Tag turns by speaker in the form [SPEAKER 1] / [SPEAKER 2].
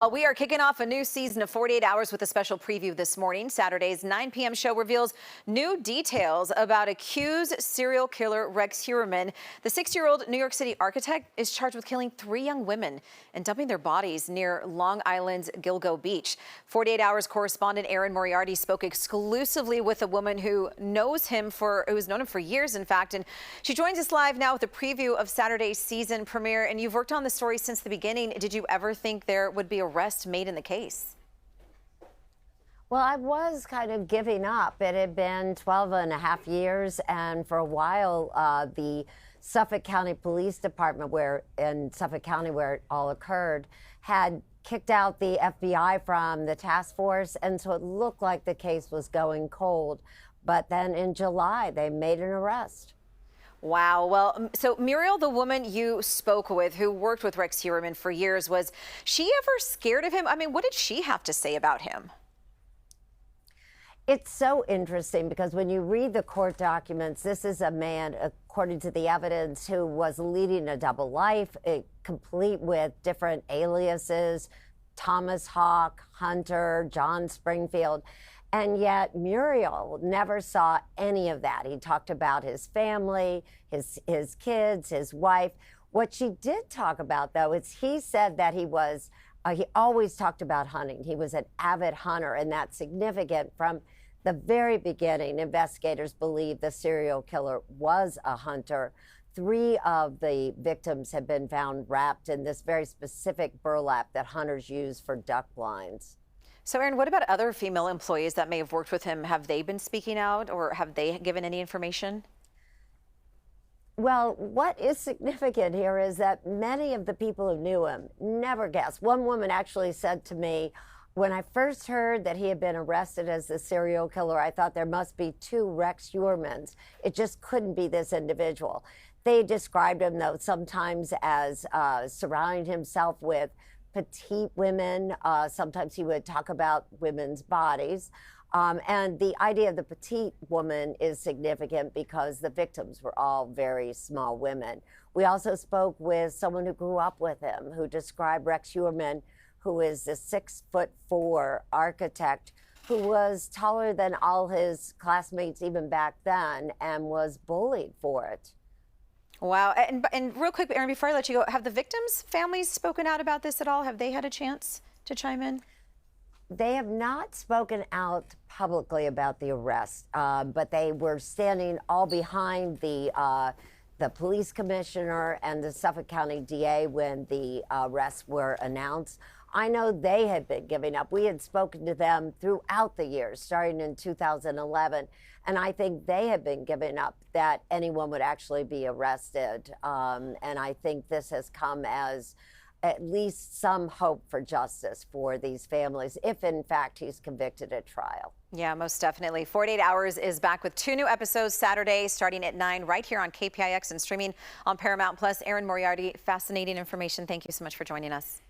[SPEAKER 1] We are kicking off a new season of 48 Hours with a special preview this morning. Saturday's 9 p.m. show reveals new details about accused serial killer Rex Heuermann. The 60-year-old New York City architect is charged with killing 3 young women and dumping their bodies near Long Island's Gilgo Beach. 48 Hours correspondent Erin Moriarty spoke exclusively with a woman who's known him for years, in fact, and she joins us live now with a preview of Saturday's season premiere. And you've worked on the story since the beginning. Did you ever think there would be a arrest made in the case?
[SPEAKER 2] Well, I was kind of giving up. It had been 12 and a half years, and for a while, the Suffolk County Police Department, in Suffolk County where it all occurred, had kicked out the FBI from the task force, and so it looked like the case was going cold. But then in July, they made an arrest.
[SPEAKER 1] Wow. Well, so Muriel, the woman you spoke with who worked with Rex Heuermann for years, was she ever scared of him? I mean, what did she have to say about him?
[SPEAKER 2] It's so interesting because when you read the court documents, this is a man, according to the evidence, who was leading a double life, complete with different aliases: Thomas Hawk, Hunter, John Springfield. And yet Muriel never saw any of that. He talked about his family, his kids, his wife. What she did talk about, though, is he said that he always talked about hunting. He was an avid hunter, and that's significant. From the very beginning, investigators believed the serial killer was a hunter. 3 of the victims have been found wrapped in this very specific burlap that hunters use for duck blinds.
[SPEAKER 1] So, Erin, what about other female employees that may have worked with him? Have they been speaking out, or have they given any information?
[SPEAKER 2] Well, what is significant here is that many of the people who knew him never guessed. One woman actually said to me, when I first heard that he had been arrested as the serial killer, I thought there must be 2 Rex Heuermanns. It just couldn't be this individual. They described him, though, sometimes as surrounding himself with petite women. Sometimes he would talk about women's bodies. And the idea of the petite woman is significant because the victims were all very small women. We also spoke with someone who grew up with him, who described Rex Heuermann, who is a 6'4" architect who was taller than all his classmates even back then and was bullied for it.
[SPEAKER 1] Wow. And real quick, Erin, before I let you go, have the victims' families spoken out about this at all? Have they had a chance to chime in?
[SPEAKER 2] They have not spoken out publicly about the arrest, but they were standing all behind the police commissioner and the Suffolk County DA when the arrests were announced. I know they had been giving up. We had spoken to them throughout the years, starting in 2011, and I think they had been giving up that anyone would actually be arrested. And I think this has come as at least some hope for justice for these families, if in fact he's convicted at trial.
[SPEAKER 1] Yeah, most definitely. 48 Hours is back with 2 new episodes Saturday starting at 9 right here on KPIX and streaming on Paramount Plus. Erin Moriarty, fascinating information. Thank you so much for joining us.